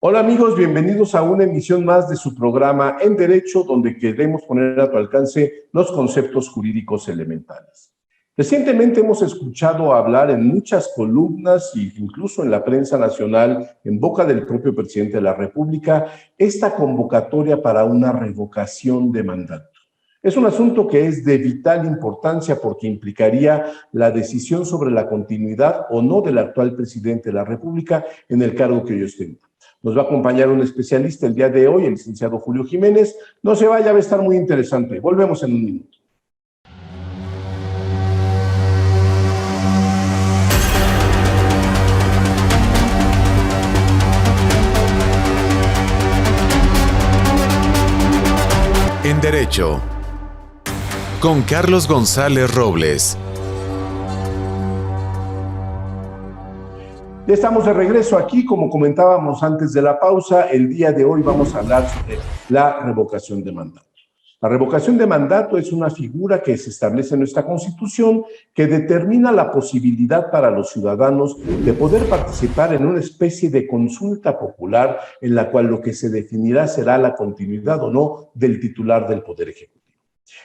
Hola amigos, bienvenidos a una emisión más de su programa En Derecho, donde queremos poner a tu alcance los conceptos jurídicos elementales. Recientemente hemos escuchado hablar en muchas columnas e incluso en la prensa nacional, en boca del propio presidente de la República, esta convocatoria para una revocación de mandato. Es un asunto que es de vital importancia porque implicaría la decisión sobre la continuidad o no del actual presidente de la República en el cargo que hoy ostenta. Nos va a acompañar un especialista el día de hoy, el licenciado Julio Jiménez. No se vaya, va a estar muy interesante. Volvemos en un minuto. En Derecho, con Carlos González Robles. Ya estamos de regreso aquí, como comentábamos antes de la pausa. El día de hoy vamos a hablar sobre la revocación de mandato. La revocación de mandato es una figura que se establece en nuestra Constitución que determina la posibilidad para los ciudadanos de poder participar en una especie de consulta popular en la cual lo que se definirá será la continuidad o no del titular del Poder Ejecutivo.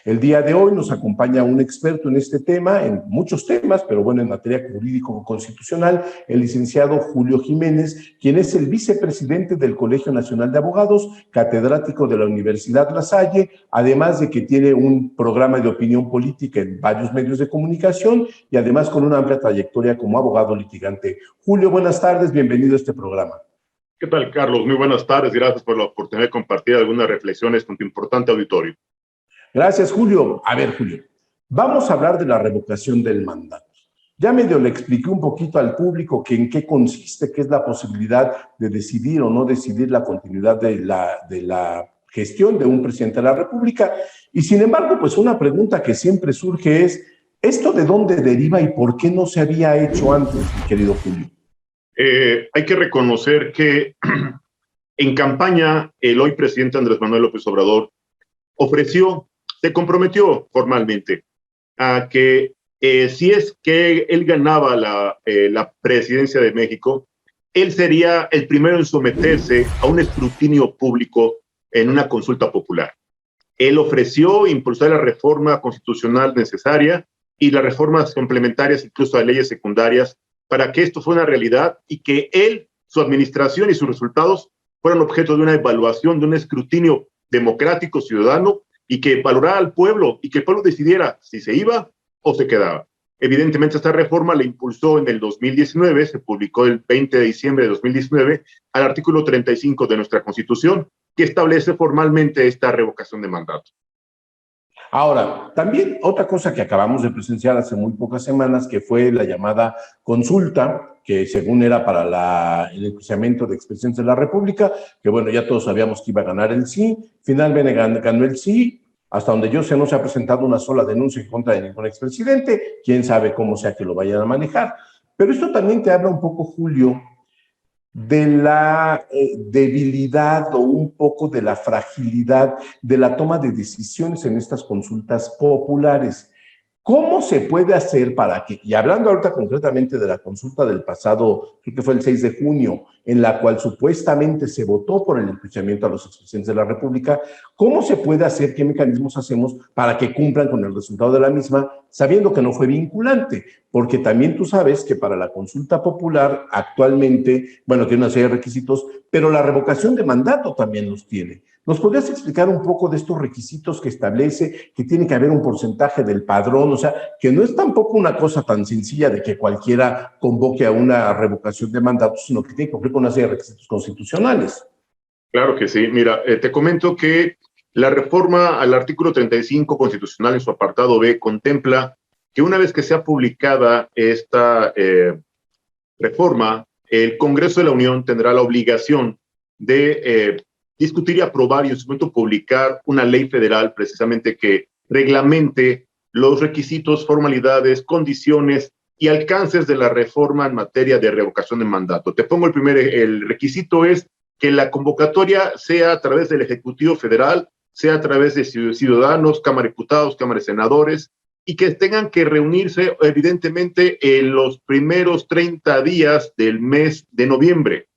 El día de hoy nos acompaña un experto en este tema, en muchos temas, pero bueno, en materia jurídico-constitucional, el licenciado Julio Jiménez, quien es el vicepresidente del Colegio Nacional de Abogados, catedrático de la Universidad La Salle, además de que tiene un programa de opinión política en varios medios de comunicación y además con una amplia trayectoria como abogado litigante. Julio, buenas tardes, bienvenido a este programa. ¿Qué tal, Carlos? Muy buenas tardes, gracias por la oportunidad de compartir algunas reflexiones con tu importante auditorio. Gracias, Julio. A ver, Julio, vamos a hablar de la revocación del mandato. Ya medio le expliqué un poquito al público que en qué consiste, qué es la posibilidad de decidir o no decidir la continuidad de la gestión de un presidente de la República. Y sin embargo, pues una pregunta que siempre surge es, ¿esto de dónde deriva y por qué no se había hecho antes, mi querido Julio? Hay que reconocer que en campaña el hoy presidente Andrés Manuel López Obrador se comprometió formalmente a que si es que él ganaba la presidencia de México, él sería el primero en someterse a un escrutinio público en una consulta popular. Él ofreció impulsar la reforma constitucional necesaria y las reformas complementarias, incluso a leyes secundarias, para que esto fuera una realidad y que él, su administración y sus resultados fueran objeto de una evaluación, de un escrutinio democrático, ciudadano, y que valorara al pueblo y que el pueblo decidiera si se iba o se quedaba. Evidentemente, esta reforma la impulsó en el 2019, se publicó el 20 de diciembre de 2019, al artículo 35 de nuestra Constitución, que establece formalmente esta revocación de mandato. Ahora, también otra cosa que acabamos de presenciar hace muy pocas semanas, que fue la llamada consulta, que según era para el enjuiciamiento de expresidentes de la República, que bueno, ya todos sabíamos que iba a ganar el sí, finalmente ganó el sí. Hasta donde yo sé, no se ha presentado una sola denuncia en contra de ningún expresidente, quién sabe cómo sea que lo vayan a manejar. Pero esto también te habla un poco, Julio, de la debilidad o un poco de la fragilidad de la toma de decisiones en estas consultas populares. ¿Cómo se puede hacer para que, y hablando ahorita concretamente de la consulta del pasado, creo que fue el 6 de junio, en la cual supuestamente se votó por el enjuiciamiento a los expresidentes de la República, ¿cómo se puede hacer, qué mecanismos hacemos para que cumplan con el resultado de la misma, sabiendo que no fue vinculante? Porque también tú sabes que para la consulta popular actualmente, bueno, tiene una serie de requisitos, pero la revocación de mandato también los tiene. ¿Nos podrías explicar un poco de estos requisitos que establece, que tiene que haber un porcentaje del padrón? O sea, que no es tampoco una cosa tan sencilla de que cualquiera convoque a una revocación de mandato, sino que tiene que cumplir con una serie de requisitos constitucionales. Claro que sí. Mira, te comento que la reforma al artículo 35 constitucional en su apartado B contempla que una vez que sea publicada esta reforma, el Congreso de la Unión tendrá la obligación de discutir y aprobar y en su momento publicar una ley federal precisamente que reglamente los requisitos, formalidades, condiciones y alcances de la reforma en materia de revocación de mandato. Te pongo el requisito es que la convocatoria sea a través del Ejecutivo Federal, sea a través de ciudadanos, Cámara de Diputados, Cámara de Senadores, y que tengan que reunirse evidentemente en los primeros 30 días del mes de noviembre.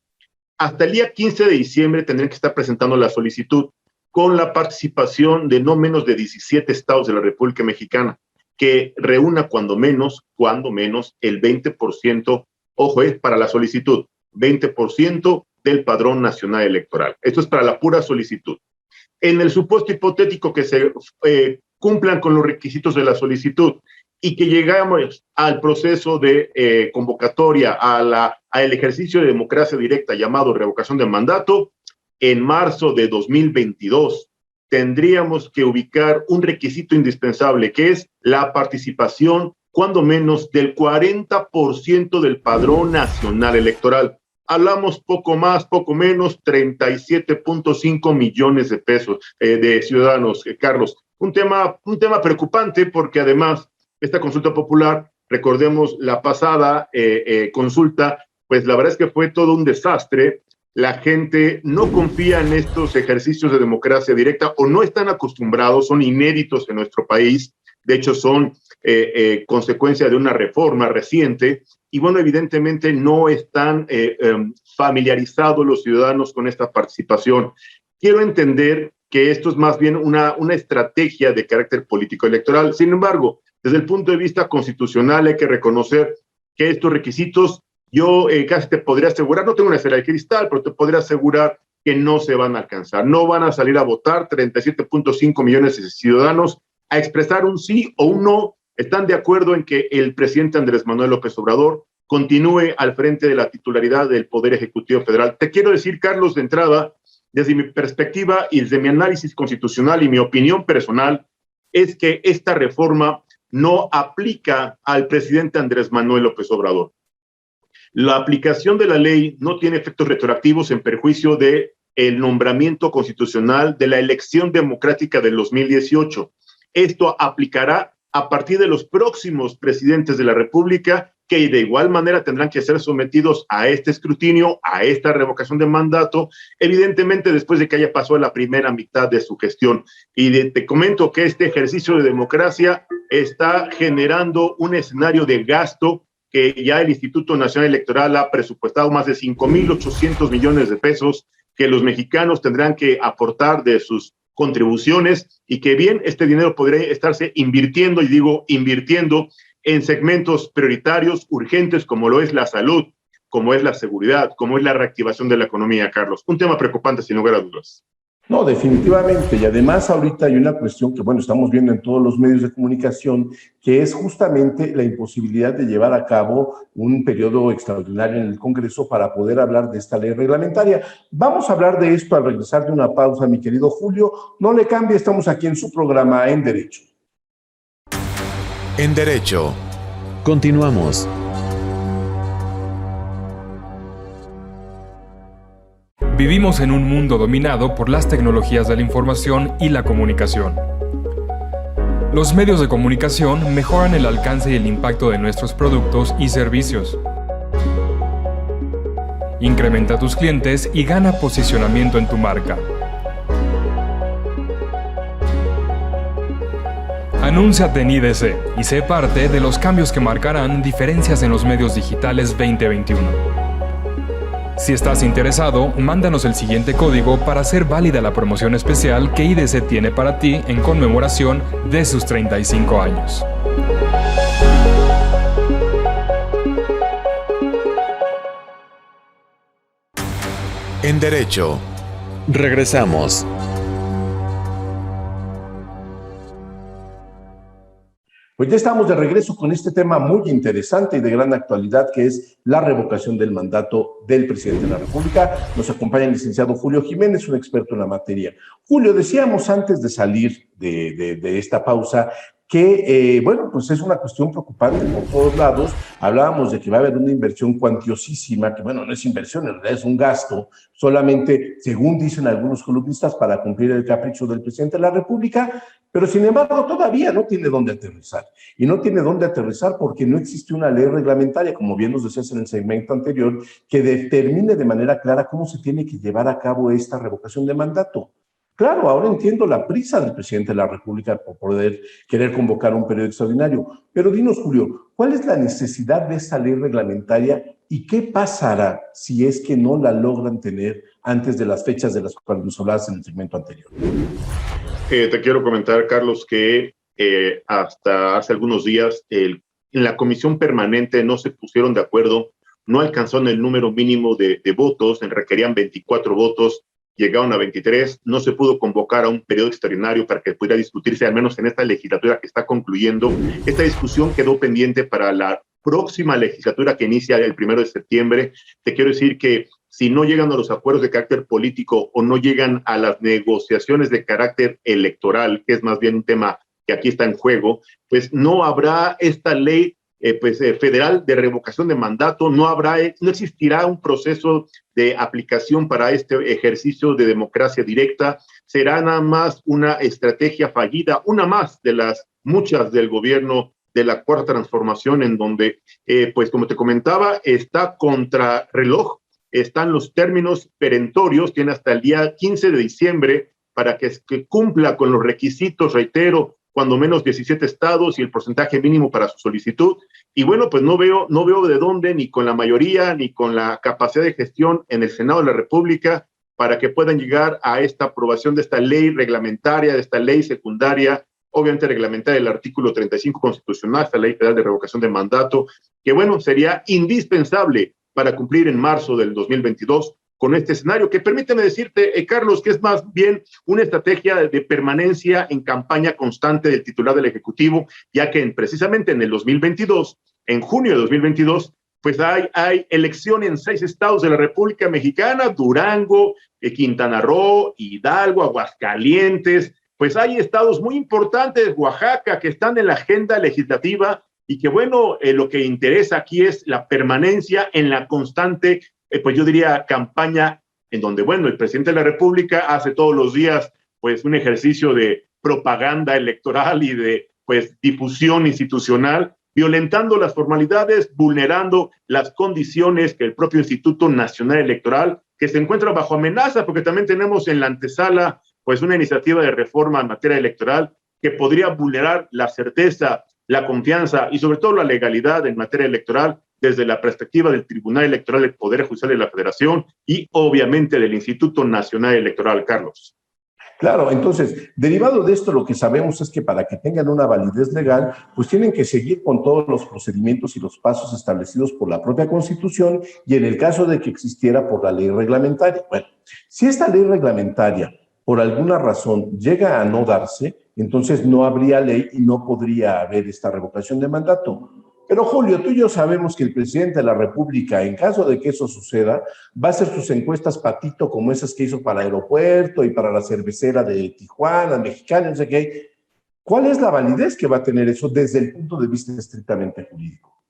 hasta el día 15 de diciembre tendrían que estar presentando la solicitud con la participación de no menos de 17 estados de la República Mexicana, que reúna cuando menos el 20%, ojo, es para la solicitud, 20% del padrón nacional electoral. Esto es para la pura solicitud. En el supuesto hipotético que se cumplan con los requisitos de la solicitud y que llegamos al proceso de convocatoria al ejercicio de democracia directa llamado revocación de mandato, en marzo de 2022 tendríamos que ubicar un requisito indispensable, que es la participación, cuando menos, del 40% del padrón nacional electoral. Hablamos poco más, poco menos, 37.5 millones de pesos de ciudadanos, Carlos. Un tema preocupante porque además esta consulta popular, recordemos la pasada consulta, pues la verdad es que fue todo un desastre. La gente no confía en estos ejercicios de democracia directa o no están acostumbrados, son inéditos en nuestro país. De hecho, son consecuencia de una reforma reciente y, bueno, evidentemente no están familiarizados los ciudadanos con esta participación. Quiero entender que esto es más bien una estrategia de carácter político electoral. Sin embargo, desde el punto de vista constitucional hay que reconocer que estos requisitos, yo casi te podría asegurar, no tengo una esfera de cristal, pero te podría asegurar que no se van a alcanzar. No van a salir a votar 37.5 millones de ciudadanos a expresar un sí o un no. Están de acuerdo en que el presidente Andrés Manuel López Obrador continúe al frente de la titularidad del Poder Ejecutivo Federal. Te quiero decir, Carlos, de entrada, desde mi perspectiva y desde mi análisis constitucional y mi opinión personal, es que esta reforma no aplica al presidente Andrés Manuel López Obrador. La aplicación de la ley no tiene efectos retroactivos en perjuicio del nombramiento constitucional de la elección democrática del 2018. Esto aplicará a partir de los próximos presidentes de la República, que de igual manera tendrán que ser sometidos a este escrutinio, a esta revocación de mandato, evidentemente después de que haya pasado la primera mitad de su gestión. Y te comento que este ejercicio de democracia está generando un escenario de gasto que ya el Instituto Nacional Electoral ha presupuestado más de 5,800 millones de pesos que los mexicanos tendrán que aportar de sus contribuciones y que bien este dinero podría estarse invirtiendo, y digo invirtiendo, en segmentos prioritarios, urgentes, como lo es la salud, como es la seguridad, como es la reactivación de la economía, Carlos. Un tema preocupante, sin lugar a dudas. No, definitivamente. Y además ahorita hay una cuestión que, bueno, estamos viendo en todos los medios de comunicación, que es justamente la imposibilidad de llevar a cabo un periodo extraordinario en el Congreso para poder hablar de esta ley reglamentaria. Vamos a hablar de esto al regresar de una pausa, mi querido Julio. No le cambie, estamos aquí en su programa En Derecho. En Derecho. Continuamos. Vivimos en un mundo dominado por las tecnologías de la información y la comunicación. Los medios de comunicación mejoran el alcance y el impacto de nuestros productos y servicios. Incrementa tus clientes y gana posicionamiento en tu marca. Anúnciate en IDC y sé parte de los cambios que marcarán diferencias en los medios digitales 2021. Si estás interesado, mándanos el siguiente código para hacer válida la promoción especial que IDC tiene para ti en conmemoración de sus 35 años. En Derecho. Regresamos. Pues ya estamos de regreso con este tema muy interesante y de gran actualidad, que es la revocación del mandato del presidente de la República. Nos acompaña el licenciado Julio Jiménez, un experto en la materia. Julio, decíamos antes de salir de esta pausa que, bueno, pues es una cuestión preocupante por todos lados. Hablábamos de que va a haber una inversión cuantiosísima, que bueno, no es inversión, en realidad es un gasto, solamente, según dicen algunos columnistas, para cumplir el capricho del presidente de la República, pero sin embargo todavía no tiene dónde aterrizar. Y no tiene dónde aterrizar porque no existe una ley reglamentaria, como bien nos decías en el segmento anterior, que determine de manera clara cómo se tiene que llevar a cabo esta revocación de mandato. Claro, ahora entiendo la prisa del presidente de la República por poder querer convocar un periodo extraordinario, pero dinos, Julio, ¿cuál es la necesidad de esta ley reglamentaria ¿Y qué pasará si es que no la logran tener antes de las fechas de las cuales nos hablabas en el segmento anterior? Te quiero comentar, Carlos, que hasta hace algunos días en la comisión permanente no se pusieron de acuerdo, no alcanzaron el número mínimo de votos, requerían 24 votos, llegaron a 23, no se pudo convocar a un periodo extraordinario para que pudiera discutirse, al menos en esta legislatura que está concluyendo. Esta discusión quedó pendiente para la próxima legislatura que inicia el 1 de septiembre. Te quiero decir que si no llegan a los acuerdos de carácter político o no llegan a las negociaciones de carácter electoral, que es más bien un tema que aquí está en juego, pues no habrá esta ley federal de revocación de mandato, no existirá un proceso de aplicación para este ejercicio de democracia directa, será nada más una estrategia fallida, una más de las muchas del gobierno de la Cuarta Transformación, en donde, pues como te comentaba, está contra reloj, están los términos perentorios, tiene hasta el día 15 de diciembre para que cumpla con los requisitos, reitero, cuando menos 17 estados y el porcentaje mínimo para su solicitud. Y bueno, pues no veo de dónde, ni con la mayoría, ni con la capacidad de gestión en el Senado de la República, para que puedan llegar a esta aprobación de esta ley reglamentaria, de esta ley secundaria, obviamente reglamentaria del artículo 35 constitucional, esta ley federal de revocación de mandato, que bueno, sería indispensable para cumplir en marzo del 2022 con este escenario, que permíteme decirte, Carlos, que es más bien una estrategia de permanencia en campaña constante del titular del Ejecutivo, ya que precisamente en el 2022, en junio de 2022, pues hay elección en 6 estados de la República Mexicana, Durango, Quintana Roo, Hidalgo, Aguascalientes, pues hay estados muy importantes, Oaxaca, que están en la agenda legislativa y que bueno, lo que interesa aquí es la permanencia en la constante pues yo diría campaña en donde, bueno, el presidente de la República hace todos los días, pues, un ejercicio de propaganda electoral y de, pues, difusión institucional, violentando las formalidades, vulnerando las condiciones que el propio Instituto Nacional Electoral, que se encuentra bajo amenaza, porque también tenemos en la antesala, pues, una iniciativa de reforma en materia electoral que podría vulnerar la certeza, la confianza y sobre todo la legalidad en materia electoral desde la perspectiva del Tribunal Electoral del Poder Judicial de la Federación y obviamente del Instituto Nacional Electoral, Carlos. Claro, entonces, derivado de esto, lo que sabemos es que para que tengan una validez legal, pues tienen que seguir con todos los procedimientos y los pasos establecidos por la propia Constitución y en el caso de que existiera por la ley reglamentaria. Bueno, si esta ley reglamentaria por alguna razón llega a no darse, entonces no habría ley y no podría haber esta revocación de mandato. Pero Julio, tú y yo sabemos que el presidente de la República, en caso de que eso suceda, va a hacer sus encuestas patito como esas que hizo para el aeropuerto y para la cervecera de Tijuana, Mexicana, no sé qué. ¿Cuál es la validez que va a tener eso desde el punto de vista estrictamente jurídico?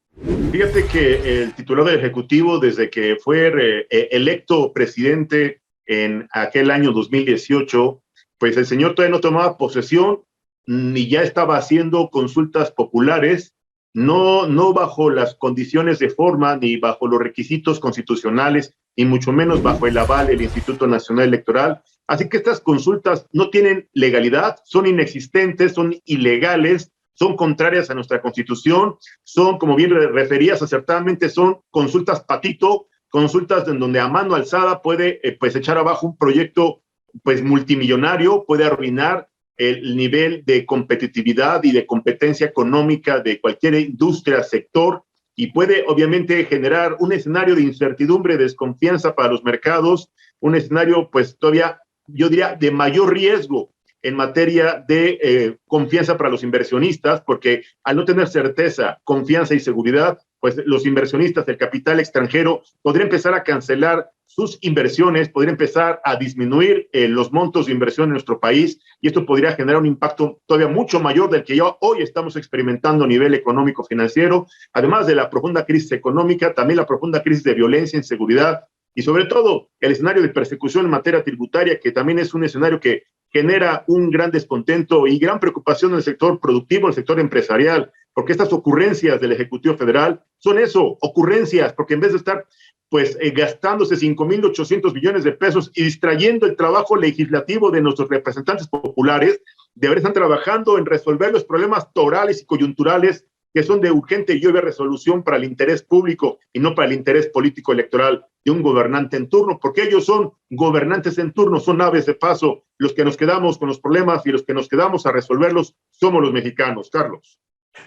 Fíjate que el titular del Ejecutivo, desde que fue electo presidente en aquel año 2018, pues el señor todavía no tomaba posesión ni ya estaba haciendo consultas populares, no bajo las condiciones de forma, ni bajo los requisitos constitucionales, ni mucho menos bajo el aval del Instituto Nacional Electoral. Así que estas consultas no tienen legalidad, son inexistentes, son ilegales, son contrarias a nuestra Constitución, son, como bien referías acertadamente, son consultas patito, consultas en donde a mano alzada puede pues echar abajo un proyecto pues multimillonario, puede arruinar el nivel de competitividad y de competencia económica de cualquier industria, sector, y puede obviamente generar un escenario de incertidumbre, desconfianza para los mercados, un escenario pues todavía, yo diría, de mayor riesgo en materia de confianza para los inversionistas, porque al no tener certeza, confianza y seguridad, pues los inversionistas, el capital extranjero, podría empezar a cancelar sus inversiones, podría empezar a disminuir los montos de inversión en nuestro país, y esto podría generar un impacto todavía mucho mayor del que ya hoy estamos experimentando a nivel económico financiero, además de la profunda crisis económica, también la profunda crisis de violencia, inseguridad, y sobre todo el escenario de persecución en materia tributaria, que también es un escenario que genera un gran descontento y gran preocupación en el sector productivo, en el sector empresarial, porque estas ocurrencias del Ejecutivo Federal son eso, ocurrencias, porque en vez de estar pues gastándose 5,800 millones de pesos y distrayendo el trabajo legislativo de nuestros representantes populares, deberían estar trabajando en resolver los problemas torales y coyunturales que son de urgente y obvia resolución para el interés público y no para el interés político electoral de un gobernante en turno, porque ellos son gobernantes en turno, son aves de paso. Los que nos quedamos con los problemas y los que nos quedamos a resolverlos somos los mexicanos, Carlos.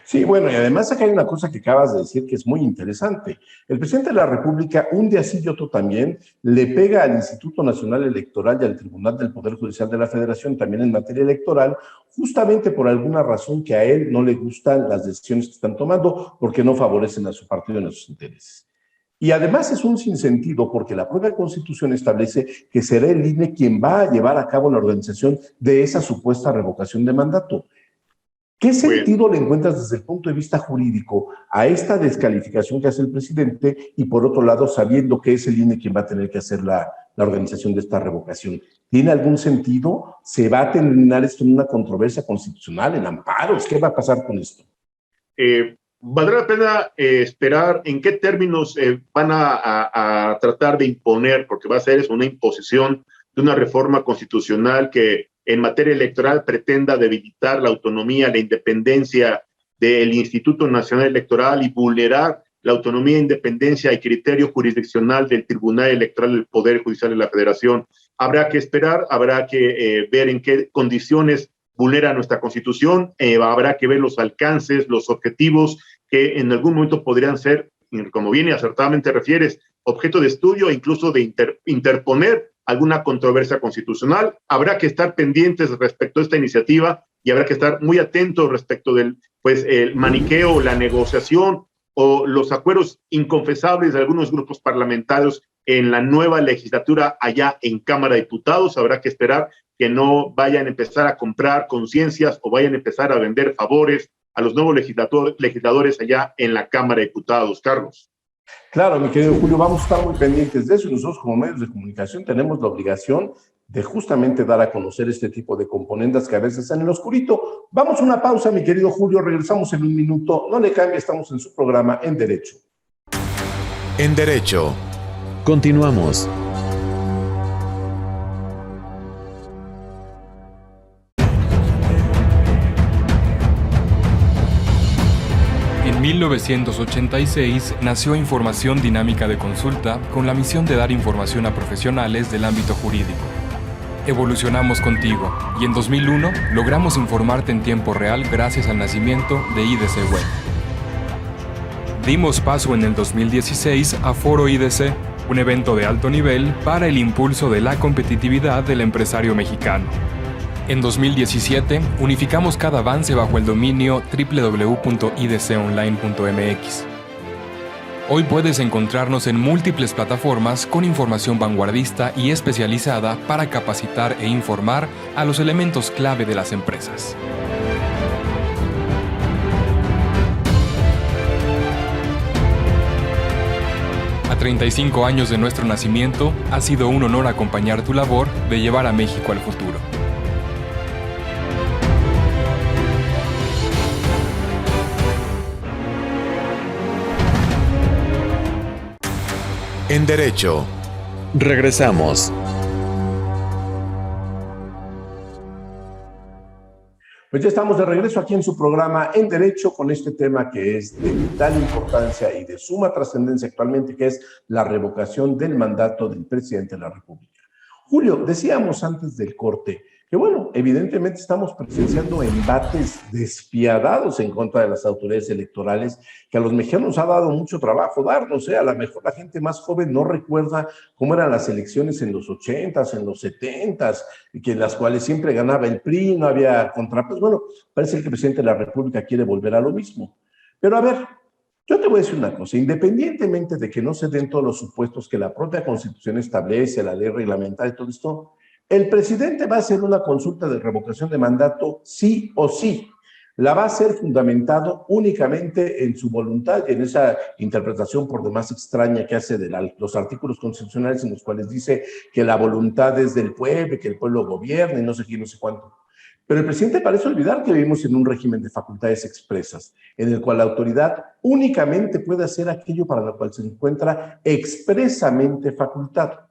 Sí, bueno, y además acá hay una cosa que acabas de decir que es muy interesante. El presidente de la República, un día sí y otro también, le pega al Instituto Nacional Electoral y al Tribunal del Poder Judicial de la Federación también en materia electoral, justamente por alguna razón que a él no le gustan las decisiones que están tomando porque no favorecen a su partido y a sus intereses. Y además es un sinsentido porque la propia Constitución establece que será el INE quien va a llevar a cabo la organización de esa supuesta revocación de mandato. ¿Qué sentido le encuentras desde el punto de vista jurídico a esta descalificación que hace el presidente y por otro lado sabiendo que es el INE quien va a tener que hacer la organización de esta revocación? ¿Tiene algún sentido? ¿Se va a terminar esto en una controversia constitucional, en amparos? ¿Qué va a pasar con esto? Valdrá la pena esperar en qué términos van a tratar de imponer, porque va a ser una imposición de una reforma constitucional que en materia electoral pretenda debilitar la autonomía, la independencia del Instituto Nacional Electoral y vulnerar la autonomía, independencia y criterio jurisdiccional del Tribunal Electoral del Poder Judicial de la Federación. Habrá que esperar, habrá que ver en qué condiciones vulnera nuestra Constitución, habrá que ver los alcances, los objetivos que en algún momento podrían ser, como bien y acertadamente refieres, objeto de estudio e incluso de interponer alguna controversia constitucional. Habrá que estar pendientes respecto a esta iniciativa y habrá que estar muy atentos respecto del el maniqueo, la negociación o los acuerdos inconfesables de algunos grupos parlamentarios en la nueva legislatura allá en Cámara de Diputados. Habrá que esperar que no vayan a empezar a comprar conciencias o vayan a empezar a vender favores a los nuevos legisladores allá en la Cámara de Diputados, Carlos. Claro, mi querido Julio, vamos a estar muy pendientes de eso y nosotros como medios de comunicación tenemos la obligación de justamente dar a conocer este tipo de componentes que a veces están en lo oscurito. Vamos a una pausa, mi querido Julio, regresamos en un minuto. No le cambie, estamos en su programa En Derecho. En Derecho. Continuamos. En 1986 nació Información Dinámica de Consulta con la misión de dar información a profesionales del ámbito jurídico. Evolucionamos contigo y en 2001 logramos informarte en tiempo real gracias al nacimiento de IDC Web. Dimos paso en el 2016 a Foro IDC, un evento de alto nivel para el impulso de la competitividad del empresario mexicano. En 2017, unificamos cada avance bajo el dominio www.idconline.mx. Hoy puedes encontrarnos en múltiples plataformas con información vanguardista y especializada para capacitar e informar a los elementos clave de las empresas. A 35 años de nuestro nacimiento, ha sido un honor acompañar tu labor de llevar a México al futuro. En Derecho. Regresamos. Pues ya estamos de regreso aquí en su programa En Derecho con este tema que es de vital importancia y de suma trascendencia actualmente, que es la revocación del mandato del presidente de la República. Julio, decíamos antes del corte que, bueno, evidentemente estamos presenciando embates despiadados en contra de las autoridades electorales que a los mexicanos nos ha dado mucho trabajo darnos, a lo mejor la gente más joven no recuerda cómo eran las elecciones en los 80s, en los 70s, que en las cuales siempre ganaba el PRI, no había contra. Pues bueno, parece que el presidente de la República quiere volver a lo mismo. Pero a ver, yo te voy a decir una cosa, independientemente de que no se den todos los supuestos que la propia Constitución establece, la ley reglamentaria y todo esto, el presidente va a hacer una consulta de revocación de mandato sí o sí. La va a hacer fundamentado únicamente en su voluntad y en esa interpretación por demás extraña que hace de los artículos constitucionales en los cuales dice que la voluntad es del pueblo, que el pueblo gobierna y no sé quién, no sé cuánto. Pero el presidente parece olvidar que vivimos en un régimen de facultades expresas, en el cual la autoridad únicamente puede hacer aquello para lo cual se encuentra expresamente facultado.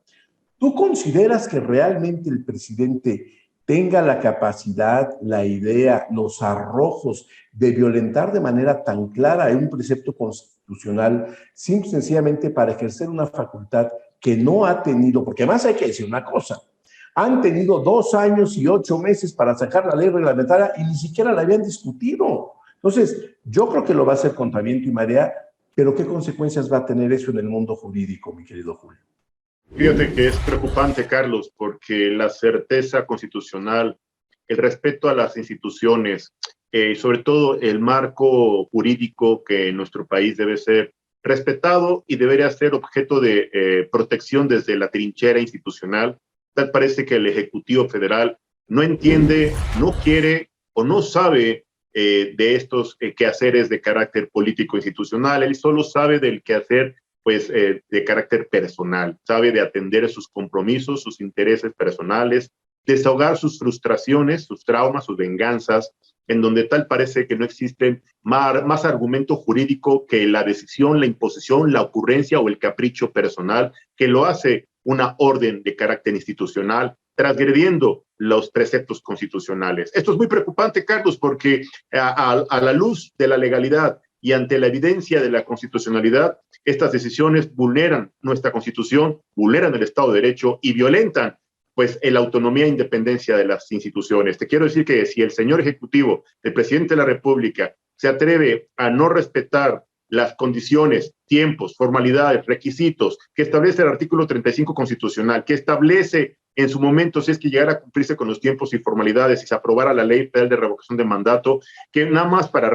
¿Tú consideras que realmente el presidente tenga la capacidad, la idea, los arrojos de violentar de manera tan clara un precepto constitucional, simple y sencillamente para ejercer una facultad que no ha tenido, porque además hay que decir una cosa, han tenido 2 años y 8 meses para sacar la ley reglamentaria y ni siquiera la habían discutido. Entonces, yo creo que lo va a hacer contra viento y marea, pero ¿qué consecuencias va a tener eso en el mundo jurídico, mi querido Julio? Fíjate que es preocupante, Carlos, porque la certeza constitucional, el respeto a las instituciones, sobre todo el marco jurídico que en nuestro país debe ser respetado y debería ser objeto de protección desde la trinchera institucional. Tal parece que el Ejecutivo Federal no entiende, no quiere o no sabe de estos quehaceres de carácter político institucional. Él solo sabe del quehacer pues de carácter personal, sabe de atender sus compromisos, sus intereses personales, desahogar sus frustraciones, sus traumas, sus venganzas, en donde tal parece que no existe más argumento jurídico que la decisión, la imposición, la ocurrencia o el capricho personal que lo hace una orden de carácter institucional, transgrediendo los preceptos constitucionales. Esto es muy preocupante, Carlos, porque a la luz de la legalidad y ante la evidencia de la constitucionalidad, estas decisiones vulneran nuestra Constitución, vulneran el Estado de Derecho y violentan pues la autonomía e independencia de las instituciones. Te quiero decir que si el señor Ejecutivo, el presidente de la República, se atreve a no respetar las condiciones, tiempos, formalidades, requisitos que establece el artículo 35 constitucional, que establece en su momento, si es que llegara a cumplirse con los tiempos y formalidades y se aprobara la ley federal de revocación de mandato, que nada más para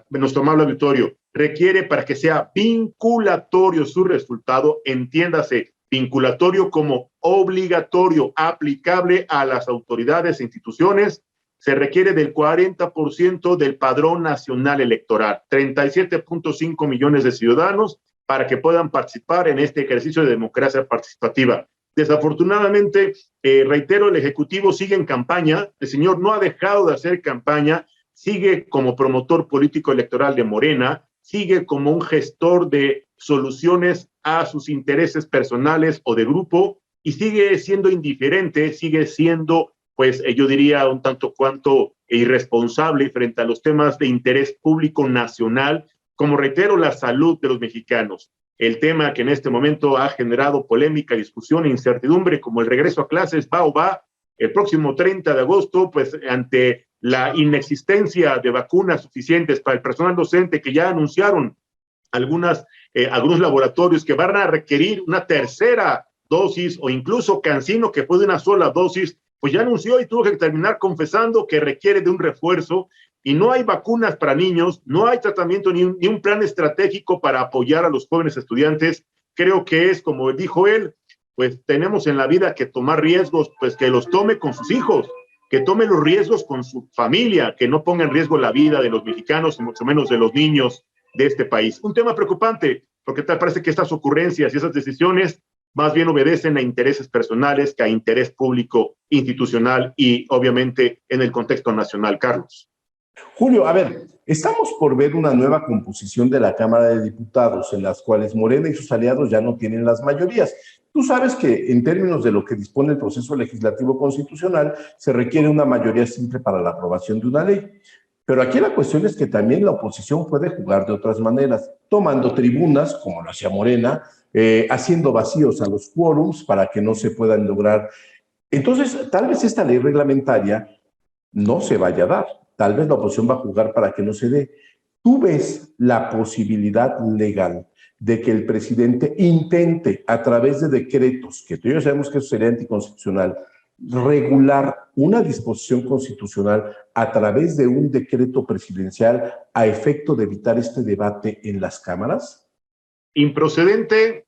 nuestro amable auditorio, requiere para que sea vinculatorio su resultado, entiéndase, vinculatorio como obligatorio, aplicable a las autoridades e instituciones, se requiere del 40% del padrón nacional electoral, 37.5 millones de ciudadanos para que puedan participar en este ejercicio de democracia participativa. Desafortunadamente, reitero, el Ejecutivo sigue en campaña, el señor no ha dejado de hacer campaña, sigue como promotor político electoral de Morena, sigue como un gestor de soluciones a sus intereses personales o de grupo y sigue siendo indiferente, sigue siendo, pues yo diría, un tanto cuanto irresponsable frente a los temas de interés público nacional, como reitero, la salud de los mexicanos. El tema que en este momento ha generado polémica, discusión e incertidumbre, como el regreso a clases, va o va, el próximo 30 de agosto, pues ante la inexistencia de vacunas suficientes para el personal docente que ya anunciaron algunos laboratorios que van a requerir una tercera dosis o incluso Cancino que fue de una sola dosis, pues ya anunció y tuvo que terminar confesando que requiere de un refuerzo y no hay vacunas para niños, no hay tratamiento ni un plan estratégico para apoyar a los jóvenes estudiantes. Creo que es, como dijo él, pues tenemos en la vida que tomar riesgos, pues que los tome con sus hijos, que tome los riesgos con su familia, que no ponga en riesgo la vida de los mexicanos y mucho menos de los niños de este país. Un tema preocupante, porque tal parece que estas ocurrencias y esas decisiones más bien obedecen a intereses personales que a interés público, institucional y obviamente en el contexto nacional. Carlos. Julio, a ver, estamos por ver una nueva composición de la Cámara de Diputados en las cuales Morena y sus aliados ya no tienen las mayorías. Tú sabes que en términos de lo que dispone el proceso legislativo constitucional, se requiere una mayoría simple para la aprobación de una ley. Pero aquí la cuestión es que también la oposición puede jugar de otras maneras, tomando tribunas, como lo hacía Morena, haciendo vacíos a los quórums para que no se puedan lograr. Entonces, tal vez esta ley reglamentaria no se vaya a dar. Tal vez la oposición va a jugar para que no se dé. ¿Tú ves la posibilidad legal de que el presidente intente, a través de decretos, que tú y yo sabemos que eso sería anticonstitucional, regular una disposición constitucional a través de un decreto presidencial a efecto de evitar este debate en las cámaras? Improcedente,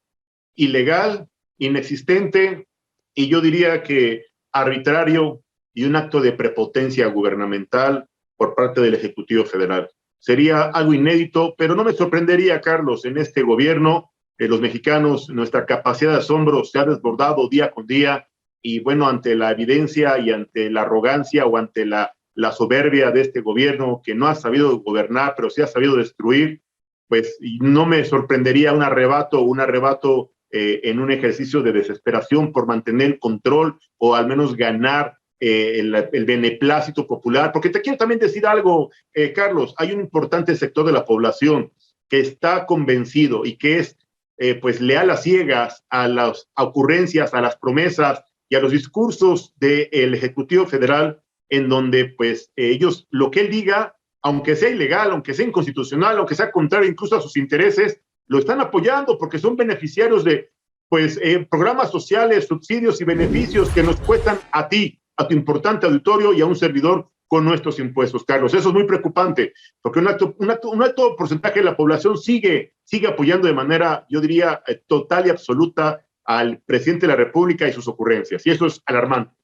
ilegal, inexistente y yo diría que arbitrario y un acto de prepotencia gubernamental por parte del Ejecutivo Federal. Sería algo inédito, pero no me sorprendería, Carlos, en este gobierno, los mexicanos, nuestra capacidad de asombro se ha desbordado día con día y bueno, ante la evidencia y ante la arrogancia o ante la soberbia de este gobierno que no ha sabido gobernar, pero sí ha sabido destruir, pues no me sorprendería un arrebato en un ejercicio de desesperación por mantener el control o al menos ganar el beneplácito popular, porque te quiero también decir algo, Carlos, hay un importante sector de la población que está convencido y que es pues leal a ciegas a las ocurrencias, a las promesas y a los discursos del Ejecutivo Federal, en donde pues ellos, lo que él diga, aunque sea ilegal, aunque sea inconstitucional, aunque sea contrario incluso a sus intereses, lo están apoyando porque son beneficiarios de pues programas sociales, subsidios y beneficios que nos cuestan a ti, a tu importante auditorio y a un servidor con nuestros impuestos, Carlos. Eso es muy preocupante, porque un alto porcentaje de la población sigue apoyando de manera, yo diría, total y absoluta al presidente de la República y sus ocurrencias, y eso es alarmante.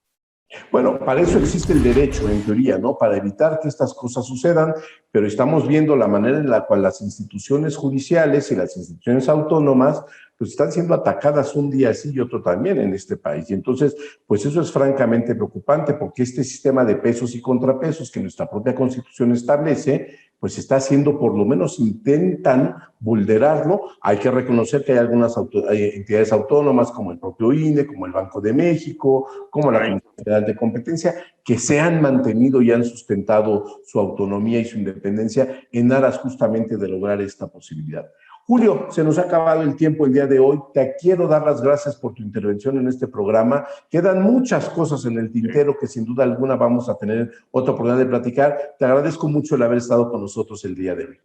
Bueno, para eso existe el derecho, en teoría, ¿no? Para evitar que estas cosas sucedan, pero estamos viendo la manera en la cual las instituciones judiciales y las instituciones autónomas pues están siendo atacadas un día sí y otro también en este país. Y entonces, pues eso es francamente preocupante, porque este sistema de pesos y contrapesos que nuestra propia Constitución establece, pues está haciendo, por lo menos intentan vulnerarlo. Hay que reconocer que hay algunas entidades autónomas, como el propio INE, como el Banco de México, como la Comisión Federal de Competencia, que se han mantenido y han sustentado su autonomía y su independencia en aras justamente de lograr esta posibilidad. Julio, se nos ha acabado el tiempo el día de hoy. Te quiero dar las gracias por tu intervención en este programa. Quedan muchas cosas en el tintero que sin duda alguna vamos a tener otra oportunidad de platicar. Te agradezco mucho el haber estado con nosotros el día de hoy.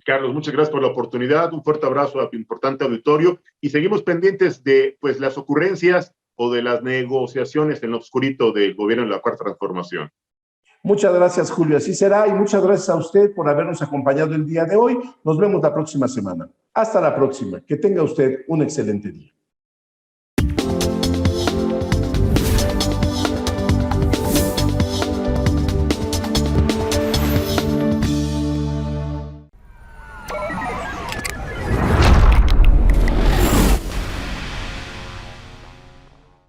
Carlos, muchas gracias por la oportunidad. Un fuerte abrazo a tu importante auditorio y seguimos pendientes de pues, las ocurrencias o de las negociaciones en lo oscurito del gobierno de la Cuarta Transformación. Muchas gracias, Julio. Así será, y muchas gracias a usted por habernos acompañado el día de hoy. Nos vemos la próxima semana. Hasta la próxima. Que tenga usted un excelente día.